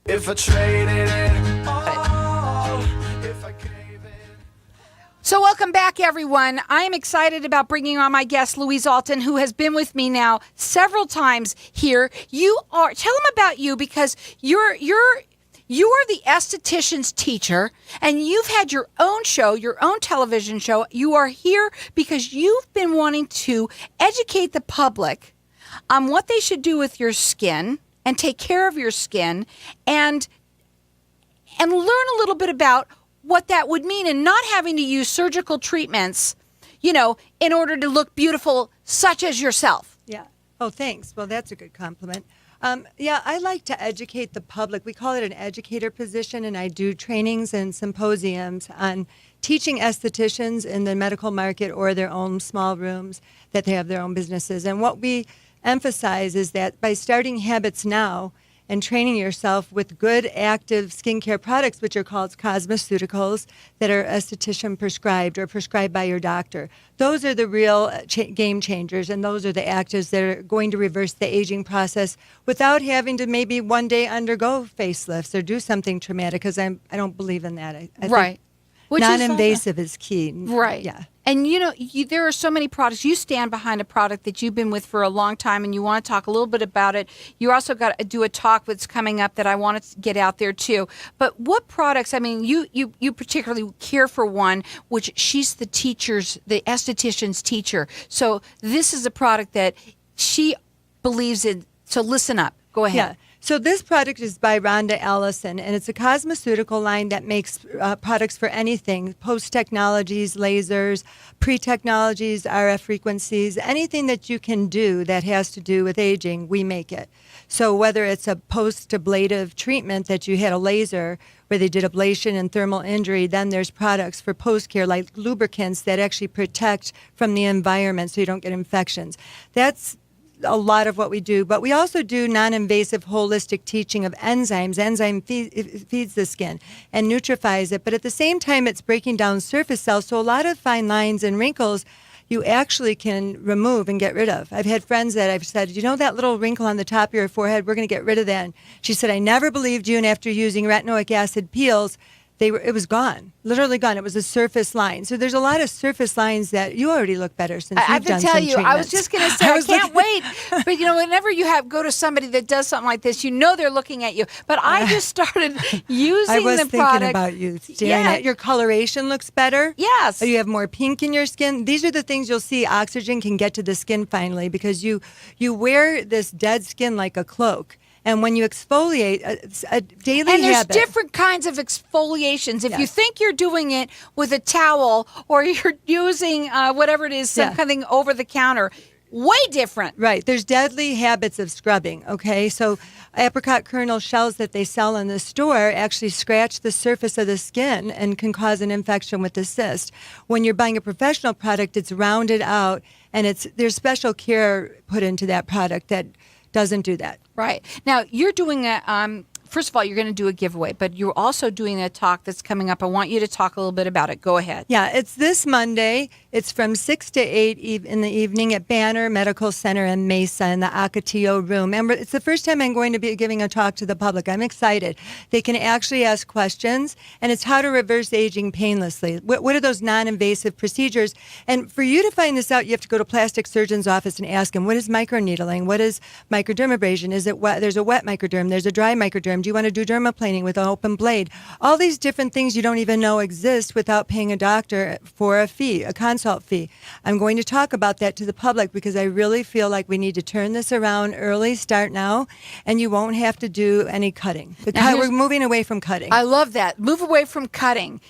If I traded it all, if I gave it. So welcome back, everyone. I am excited about bringing on my guest, Louise Alton, who has been with me now several times here. Tell them about you, because you are the esthetician's teacher, and you've had your own show, your own television show. You are here because you've been wanting to educate the public on what they should do with your skin and take care of your skin, and learn a little bit about what that would mean, and not having to use surgical treatments, in order to look beautiful, such as yourself. Yeah. Oh, thanks. Well, that's a good compliment. I like to educate the public. We call it an educator position, and I do trainings and symposiums on teaching estheticians in the medical market or their own small rooms that they have their own businesses. And what we emphasize is that by starting habits now and training yourself with good active skincare products, which are called cosmeceuticals, that are esthetician prescribed or prescribed by your doctor, those are the real game changers, and those are the actives that are going to reverse the aging process without having to maybe one day undergo facelifts or do something traumatic, because I don't believe in that. I Right. think non-invasive is key. Right. Yeah. And there are so many products. You stand behind a product that you've been with for a long time, and you want to talk a little bit about it. You also got to do a talk that's coming up that I want to get out there too. But what products? I mean, you particularly care for one, which she's the esthetician's teacher. So this is a product that she believes in. So listen up. Go ahead. Yeah. So this product is by Rhonda Allison, and it's a cosmeceutical line that makes products for anything, post-technologies, lasers, pre-technologies, RF frequencies, anything that you can do that has to do with aging, we make it. So whether it's a post-ablative treatment that you had a laser where they did ablation and thermal injury, then there's products for post-care like lubricants that actually protect from the environment so you don't get infections. That's a lot of what we do, but we also do non-invasive holistic teaching of enzymes. Enzyme feeds the skin and nutrifies it, but at the same time it's breaking down surface cells, so a lot of fine lines and wrinkles you actually can remove and get rid of. I've had friends that I've said, that little wrinkle on the top of your forehead, we're going to get rid of that. And she said, I never believed you, and after using retinoic acid peels, it was gone, literally gone. It was a surface line. So there's a lot of surface lines that you already look better since you've done some treatments. I have to tell you, I was just going to say, I can't wait. But whenever you go to somebody that does something like this, they're looking at you. But I just started using the product. I was thinking about you, staring at your coloration looks better. Yes. You have more pink in your skin. These are the things you'll see. Oxygen can get to the skin finally, because you wear this dead skin like a cloak. And when you exfoliate, it's a daily habit. And there's different kinds of exfoliations. If you think you're doing it with a towel, or you're using whatever it is, something over the counter, way different. Right. There's deadly habits of scrubbing, okay? So apricot kernel shells that they sell in the store actually scratch the surface of the skin and can cause an infection with the cyst. When you're buying a professional product, it's rounded out, and there's special care put into that product that doesn't do that. Right. Now, you're doing first of all, you're going to do a giveaway, but you're also doing a talk that's coming up. I want you to talk a little bit about it. Go ahead. Yeah, it's this Monday. It's from 6 to 8 in the evening at Banner Medical Center in Mesa in the Ocotillo room. And it's the first time I'm going to be giving a talk to the public. I'm excited. They can actually ask questions, and it's how to reverse aging painlessly. What are those non-invasive procedures? And for you to find this out, you have to go to a plastic surgeon's office and ask him, what is microneedling? What is microdermabrasion? Is it wet? There's a wet microderm. There's a dry microderm. Do you want to do dermaplaning with an open blade? All these different things you don't even know exist without paying a doctor for a fee, a consult fee. I'm going to talk about that to the public because I really feel like we need to turn this around early, start now, and you won't have to do any cutting. We're moving away from cutting. I love that. Move away from cutting.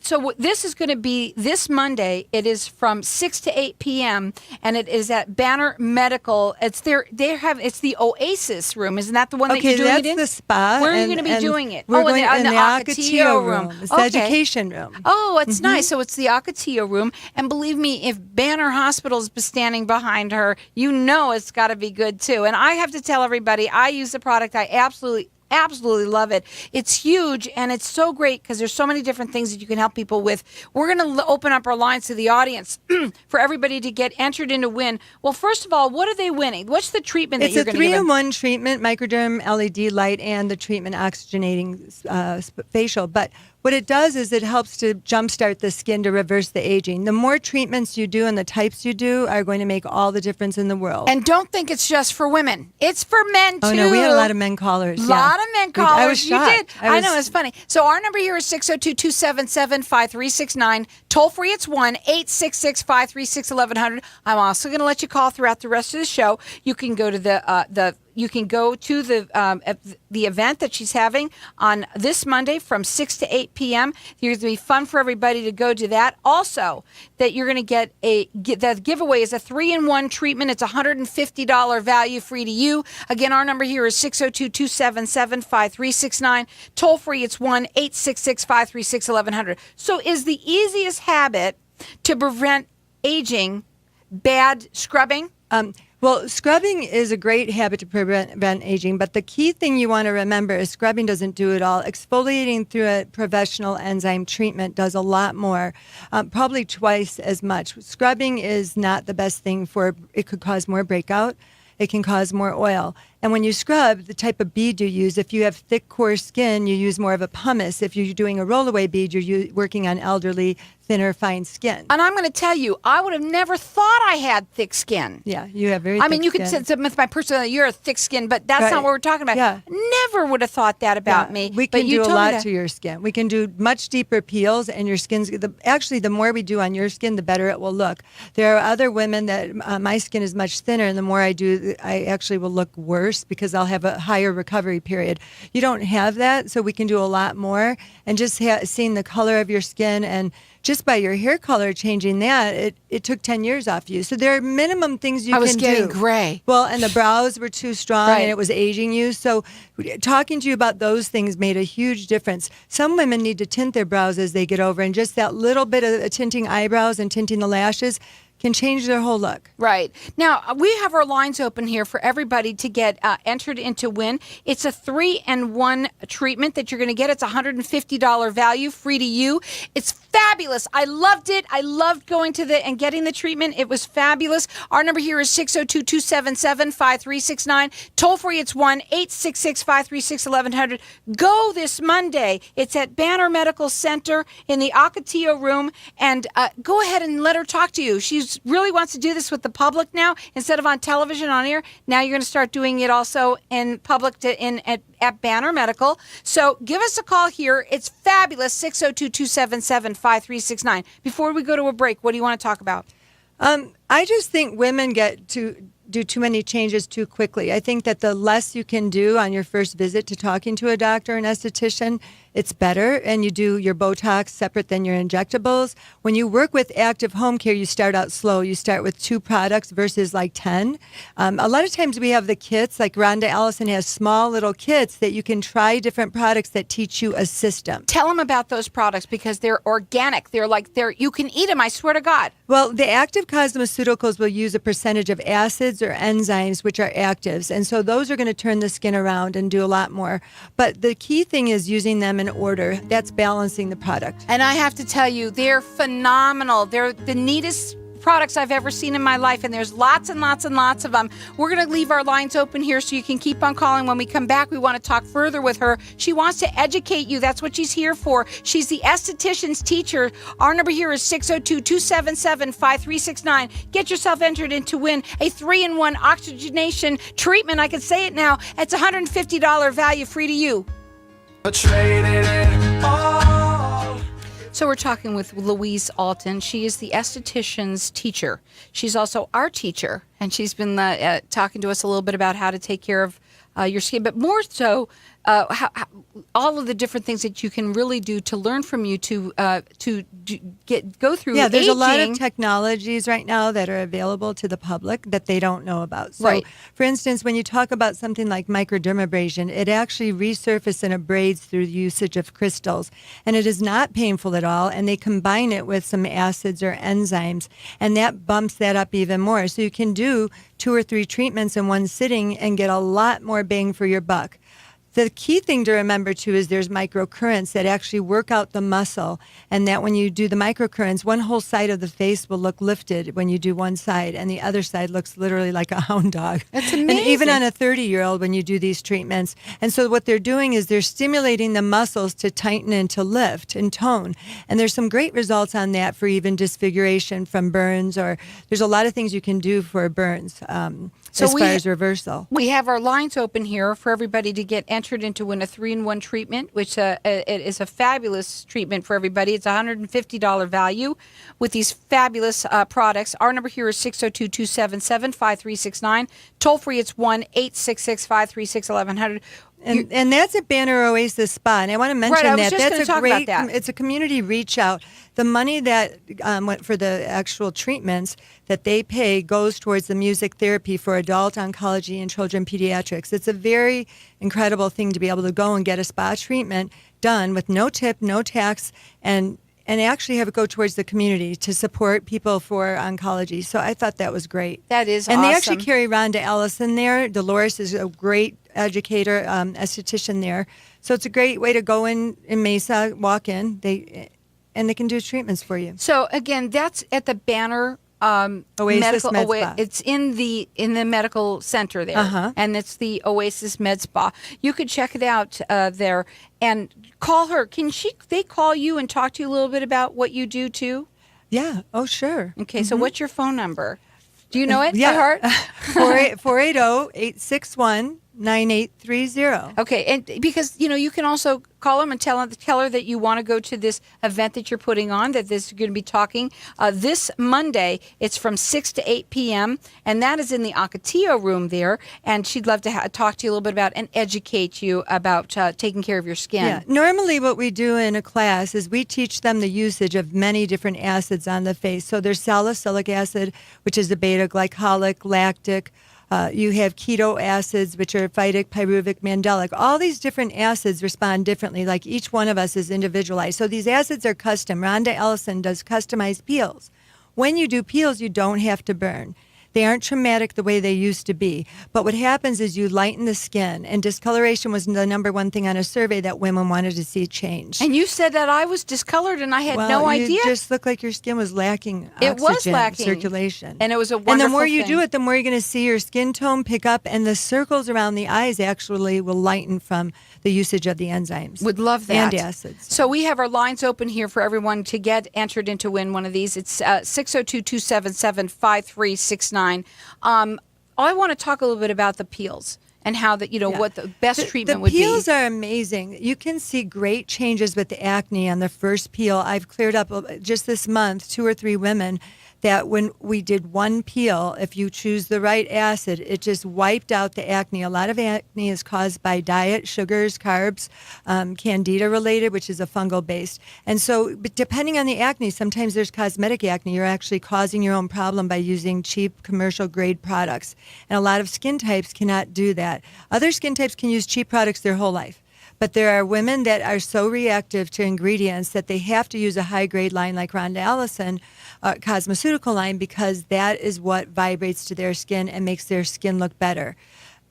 So this is going to be this Monday. It is from 6 to 8 p.m. and it is at Banner Medical. It's it's the Oasis room. Isn't that the one that you're doing it in? That's the spa. Where are you going to be doing it? We're going in the Ocotillo room. It's the education room. Oh, it's nice. So it's the Ocotillo room. And believe me, if Banner Hospital's standing behind her, it's got to be good too. And I have to tell everybody, I use the product. I absolutely absolutely love it. It's huge, and it's so great because there's so many different things that you can help people with. We're going to open up our lines to the audience for everybody to get entered in to win. Well, first of all, what are they winning? What's the treatment that you're going to give them? It's a 3-in-1 treatment, Microderm LED light and the treatment oxygenating facial. But what it does is it helps to jumpstart the skin to reverse the aging. The more treatments you do and the types you do are going to make all the difference in the world. And don't think it's just for women. It's for men, too. Oh, no, we had a lot of men callers. A lot of men callers. I was shocked. You did. I know, it's funny. So our number here is 602-277-5369. Toll free, it's 1-866-536-1100. I'm also going to let you call throughout the rest of the show. You can go to the event that she's having on this Monday from 6 to 8 p.m. It's going to be fun for everybody to go to that. Also, that you're going to get the giveaway is a 3-in-1 treatment. It's $150 value free to you. Again, our number here is 602-277-5369. Toll free, it's 1-866-536-1100. So is the easiest habit to prevent aging bad scrubbing? Well, scrubbing is a great habit to prevent aging, but the key thing you want to remember is scrubbing doesn't do it all. Exfoliating through a professional enzyme treatment does a lot more, probably twice as much. Scrubbing is not the best thing it could cause more breakout. It can cause more oil. And when you scrub, the type of bead you use, if you have thick, coarse skin, you use more of a pumice. If you're doing a rollaway bead, you're working on elderly, thinner, fine skin. And I'm going to tell you, I would have never thought I had thick skin. Yeah, you have very thick skin. You could say with my personality, you're a thick skin, but that's not what we're talking about. Yeah. Never would have thought that about me. We can do a lot to your skin. We can do much deeper peels, and your skin's actually the more we do on your skin, the better it will look. There are other women that my skin is much thinner, and the more I do, I actually will look worse because I'll have a higher recovery period. You don't have that, so we can do a lot more. And just seeing the color of your skin and just by your hair color changing that, it took 10 years off you. So there are minimum things you can do. I was getting gray. Well, and the brows were too strong and it was aging you. So talking to you about those things made a huge difference. Some women need to tint their brows as they get over, and just that little bit of tinting eyebrows and tinting the lashes can change their whole look. Right. Now, we have our lines open here for everybody to get entered into win. It's a 3-in-1 treatment that you're going to get. It's $150 value, free to you. It's fabulous. I loved it. I loved going to and getting the treatment. It was fabulous. Our number here is 602-277-5369. Toll free, it's 1-866-536-1100. Go this Monday. It's at Banner Medical Center in the Ocotillo room, and go ahead and let her talk to you. She really wants to do this with the public now instead of on television, on air. Now you're going to start doing it also in public at Banner Medical. So give us a call here. It's fabulous. 602-277-5369. Before we go to a break, what do you want to talk about? I just think women get to do too many changes too quickly. I think that the less you can do on your first visit to talking to a doctor, an esthetician, it's better. And you do your Botox separate than your injectables. When you work with active home care, you start out slow. You start with 2 products versus like 10. A lot of times we have the kits, like Rhonda Allison has small little kits that you can try different products that teach you a system. Tell them about those products because they're organic. You can eat them, I swear to God. Well, the active cosmeceuticals will use a percentage of acids or enzymes, which are actives. And so those are going to turn the skin around and do a lot more. But the key thing is using them in order. That's balancing the product. And I have to tell you, they're phenomenal. They're the neatest products I've ever seen in my life, and there's lots and lots and lots of them. We're going to leave our lines open here so you can keep on calling. When we come back, we want to talk further with her. She wants to educate you. That's what she's here for. She's the esthetician's teacher. Our number here is 602-277-5369. Get yourself entered in to win a 3-in-1 oxygenation treatment. I can say it now. It's $150 value, free to you. Traded it all. So we're talking with Louise Alton. She is the esthetician's teacher. She's also our teacher, and she's been talking to us a little bit about how to take care of your skin, but more so how all of the different things that you can really do to learn from you to go through. Yeah, there's aging. a lot of technologies right now that are available to the public that they don't know about. So, right. For instance, when you talk about something like microdermabrasion, it actually resurfaces and abrades through the usage of crystals, and it is not painful at all. And they combine it with some acids or enzymes, and that bumps that up even more. So you can do 2 or 3 treatments in one sitting and get a lot more bang for your buck. The key thing to remember, too, is there's microcurrents that actually work out the muscle, and that when you do the microcurrents, one whole side of the face will look lifted when you do one side, and the other side looks literally like a hound dog. That's amazing. And even on a 30-year-old when you do these treatments. And so what they're doing is they're stimulating the muscles to tighten and to lift and tone. And there's some great results on that for even disfiguration from burns, or there's a lot of things you can do for burns. As far as reversal. We have our lines open here for everybody to get entered into win a 3-in-1 treatment, which it is a fabulous treatment for everybody. It's a $150 value with these fabulous products. Our number here is 602-277-5369. Toll free, it's 1-866-536-1100. And that's at Banner Oasis Spa. And I want to mention Right, I was that. just That's gonna a talk great, about that. it's a community reach out. The money that went for the actual treatments that they pay goes towards the music therapy for adult oncology and children pediatrics. It's a very incredible thing to be able to go and get a spa treatment done with no tip, no tax, and actually have it go towards the community to support people for oncology. So I thought that was great. That is and awesome. they actually carry Rhonda Ellison there. Dolores is a great educator, esthetician there. So it's a great way to go in Mesa, walk in, and they can do treatments for you. So again, that's at the Banner Oasis Med Spa. It's in the medical center there, and it's the Oasis Med Spa. You could check it out there and call her. They call you and talk to you a little bit about what you do too? Yeah. Oh, sure. Okay. So what's your phone number? Do you know it Yeah. by heart? 480-861-9830. Okay, and because you can also call them and tell her that you want to go to this event that you're putting on, that this is going to be talking this Monday. It's from 6 to 8 p.m. and that is in the Ocotillo room there. And she'd love to talk to you a little bit about and educate you about taking care of your skin. Yeah. Normally, what we do in a class is we teach them the usage of many different acids on the face. So there's salicylic acid, which is a beta-glycolic, lactic. You have keto acids, which are phytic, pyruvic, mandelic. All these different acids respond differently, like each one of us is individualized. So these acids are custom. Rhonda Ellison does customized peels. When you do peels, you don't have to burn. They aren't traumatic the way they used to be. But what happens is you lighten the skin, and discoloration was the number one thing on a survey that women wanted to see change. And you said that I was discolored and I had no You idea. just looked like your skin was lacking It was oxygen, lacking. circulation. And it was a wonderful And the more you thing. do it, the more you're going to see your skin tone pick up, and the circles around the eyes actually will lighten from the usage of the enzymes. Would love that. And acids. So we have our lines open here for everyone to get entered into win one of these. It's 602-277-5369. I want to talk a little bit about the peels and how that what the best treatment would be. The peels are amazing. You can see great changes with the acne on the first peel. I've cleared up just this month 2 or 3 women that when we did one peel, if you choose the right acid, it just wiped out the acne. A lot of acne is caused by diet, sugars, carbs, candida related, which is a fungal based. And so depending on the acne, sometimes there's cosmetic acne. You're actually causing your own problem by using cheap commercial grade products. And a lot of skin types cannot do that. Other skin types can use cheap products their whole life. But there are women that are so reactive to ingredients that they have to use a high-grade line like Rhonda Ellison, cosmeceutical line, because that is what vibrates to their skin and makes their skin look better.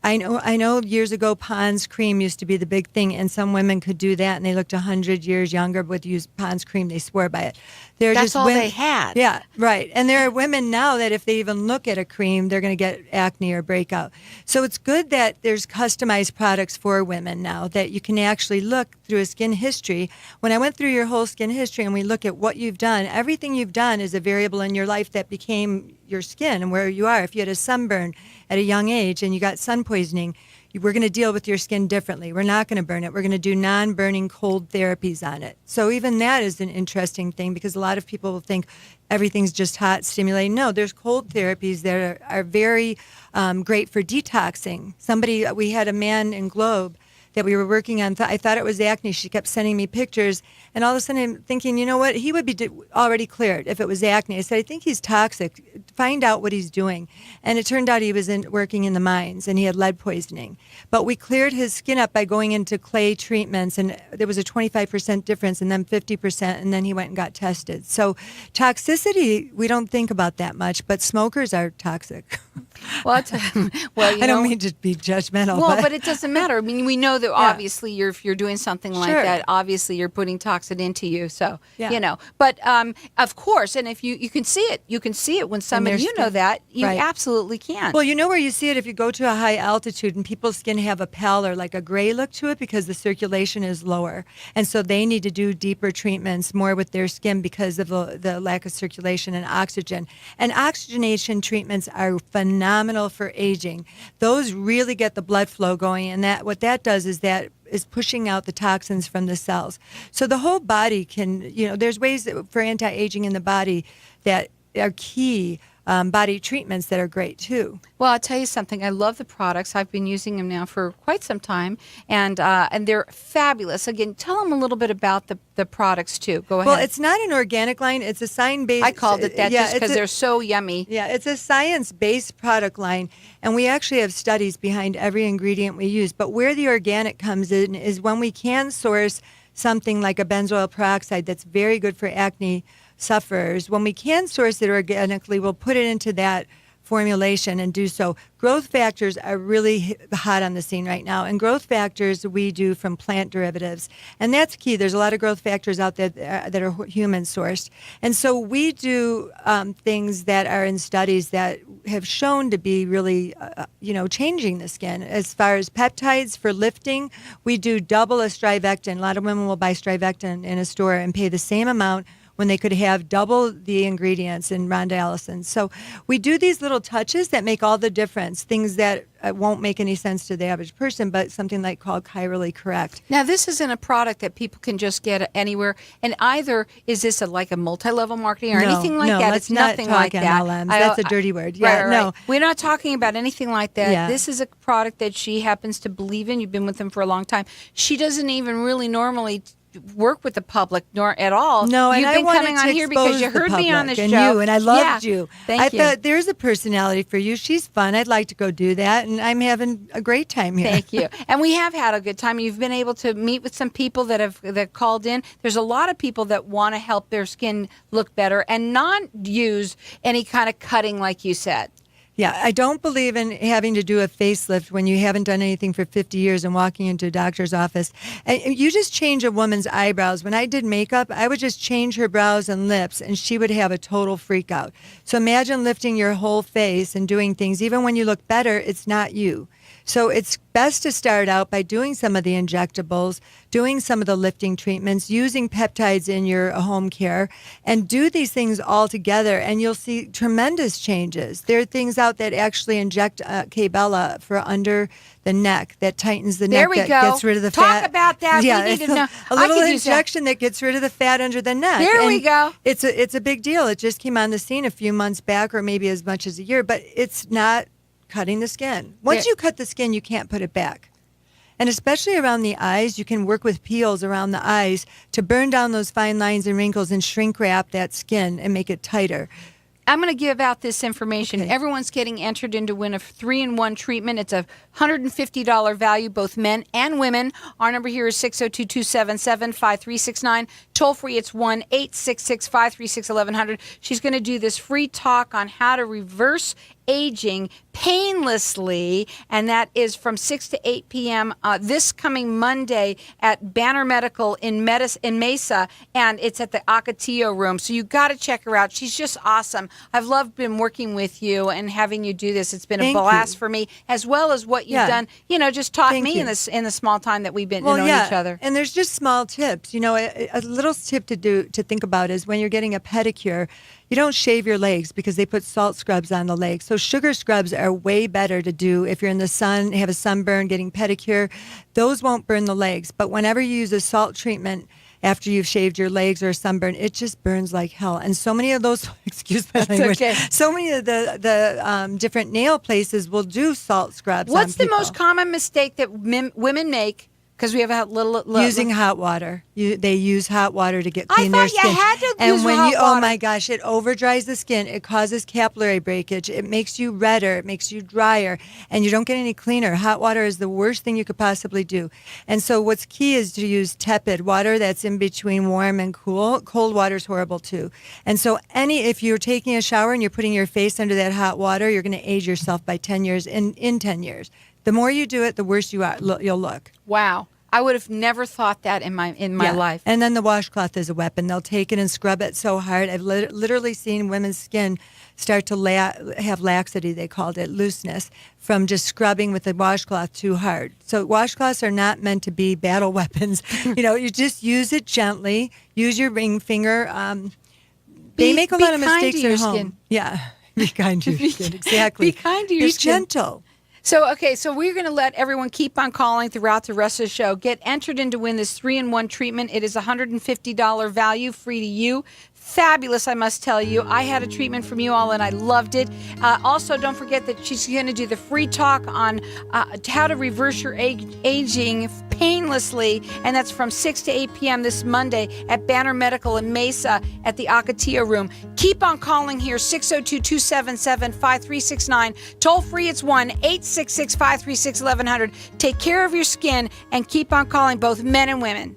I know years ago Pond's cream used to be the big thing, and some women could do that, and they looked 100 years younger with use Pond's cream. They swore by it. That's all they had. Yeah, right. And there are women now that if they even look at a cream, they're going to get acne or breakout. So it's good that there's customized products for women now that you can actually look through a skin history. When I went through your whole skin history and we look at what you've done, everything you've done is a variable in your life that became your skin and where you are. If you had a sunburn at a young age and you got sun poisoning, we're going to deal with your skin differently. We're not going to burn it. We're going to do non-burning cold therapies on it. So even that is an interesting thing because a lot of people will think everything's just hot, stimulating. No, there's cold therapies that are very great for detoxing. We had a man in Globe that we were working on. I thought it was acne. She kept sending me pictures. And all of a sudden I'm thinking, you know what? He would be already cleared if it was acne. I said, I think he's toxic. Find out what he's doing. And it turned out he was working in the mines and he had lead poisoning. But we cleared his skin up by going into clay treatments. And there was a 25% difference and then 50%. And then he went and got tested. So toxicity, we don't think about that much. But smokers are toxic. Well, I don't mean to be judgmental. Well, but it doesn't matter. I mean, we know that obviously if you're doing something like Sure. that, obviously you're putting toxin into you. So, Yeah. you know, but of course, and if you can see it, when some their of you know skin. that, you Right. absolutely can. Well, you know where you see it if you go to a high altitude and people's skin have a pallor, like a gray look to it because the circulation is lower. And so they need to do deeper treatments more with their skin because of the lack of circulation and oxygen. And oxygenation treatments are phenomenal for aging. Those really get the blood flow going, and what that does is that is pushing out the toxins from the cells. So the whole body can, there's ways for anti-aging in the body that are key body treatments that are great too. Well, I'll tell you something. I love the products. I've been using them now for quite some time, and they're fabulous. Again, tell them a little bit about the products too. Go ahead. Well, it's not an organic line. It's a science-based. I called it that just because they're so yummy. Yeah, it's a science-based product line, and we actually have studies behind every ingredient we use. But where the organic comes in is when we can source something like a benzoyl peroxide that's very good for acne sufferers. When we can source it organically, we'll put it into that formulation and do so. Growth factors are really hot on the scene right now, and growth factors we do from plant derivatives, and that's key. There's a lot of growth factors out there that are human sourced, and so we do things that are in studies that have shown to be really changing the skin. As far as peptides for lifting, we do double a strivectin. A lot of women will buy strivectin in a store and pay the same amount when they could have double the ingredients in Rhonda Allison. So we do these little touches that make all the difference, things that won't make any sense to the average person, but something like called chirally correct. Now, this isn't a product that people can just get anywhere, and either is this like a multi-level marketing or anything like that? Let's It's nothing not like talk that. MLMs. That's a dirty word. Yeah, right. no. We're not talking about anything like that. Yeah. This is a product that she happens to believe in. You've been with them for a long time. She doesn't even really normally work with the public nor at all. No, and You've I been wanted coming to on here because you expose heard the me on the public show. and I loved you. Thank you. I thought there's a personality for you. She's fun. I'd like to go do that, and I'm having a great time here. Thank you. And we have had a good time. You've been able to meet with some people that called in. There's a lot of people that want to help their skin look better and not use any kind of cutting like you said. Yeah, I don't believe in having to do a facelift when you haven't done anything for 50 years and walking into a doctor's office. And you just change a woman's eyebrows. When I did makeup, I would just change her brows and lips, and she would have a total freak out. So imagine lifting your whole face and doing things. Even when you look better, it's not you. So it's best to start out by doing some of the injectables, doing some of the lifting treatments, using peptides in your home care, and do these things all together, and you'll see tremendous changes. There are things out that actually inject K-Bella for under the neck that tightens the There neck, we that go. gets rid of the Talk fat. about that. We Yeah, need to know. a I little could use that. injection that gets rid of the fat under the neck. There we And go. It's a big deal. It just came on the scene a few months back, or maybe as much as a year, but it's not cutting the skin. Once you cut the skin, you can't put it back. And especially around the eyes, you can work with peels around the eyes to burn down those fine lines and wrinkles and shrink wrap that skin and make it tighter. I'm going to give out this information. Okay. Everyone's getting entered into win a 3-in-1 treatment. It's a $150 value, both men and women. Our number here is 602-277-5369. Toll free, it's 1-866-536-1100. She's going to do this free talk on how to reverse aging painlessly, and that is from 6 to 8 p.m. This coming Monday at Banner Medical in Mesa, and it's at the Ocotillo room. So you got to check her out. She's just awesome. I've loved been working with you and having you do this. It's been a blast for me, as well as what you've done. You know, just taught me in the small time that we've been knowing each other. And there's just small tips. You know, a little tip to think about is when you're getting a pedicure, you don't shave your legs because they put salt scrubs on the legs. So sugar scrubs are way better to do if you're in the sun, have a sunburn, getting pedicure. Those won't burn the legs. But whenever you use a salt treatment after you've shaved your legs or a sunburn, it just burns like hell. And so many of those, excuse my language, so many of the different nail places will do salt scrubs on What's the people. most common mistake that women make? Because we have a little using hot water. They use hot water to get clean I their thought you skin. had to and use when hot you, water. oh my gosh, it over dries the skin. It causes capillary breakage. It makes you redder. It makes you drier, and you don't get any cleaner. Hot water is the worst thing you could possibly do. And so what's key is to use tepid water that's in between warm and cool. Cold water is horrible too. And so if you're taking a shower and you're putting your face under that hot water, you're going to age yourself by 10 years in 10 years. The more you do it, the worse you'll look. Wow. I would have never thought that in my life. And then the washcloth is a weapon. They'll take it and scrub it so hard. I've literally seen women's skin start to have laxity, they called it, looseness, from just scrubbing with the washcloth too hard. So washcloths are not meant to be battle weapons. You just use it gently. Use your ring finger. They make a lot of mistakes at home. Skin. Yeah, be kind to your skin. Exactly. Be kind to your skin. Be gentle. So we're going to let everyone keep on calling throughout the rest of the show. Get entered in to win this 3-in-1 treatment. It is $150 value, free to you. Fabulous, I must tell you. I had a treatment from you all, and I loved it. Also, don't forget that she's going to do the free talk on how to reverse your aging painlessly, and that's from 6 to 8 p.m. this Monday at Banner Medical in Mesa at the Acatia Room. Keep on calling here, 602-277-5369. Toll free, it's 1-866-536-1100. Take care of your skin and keep on calling, both men and women.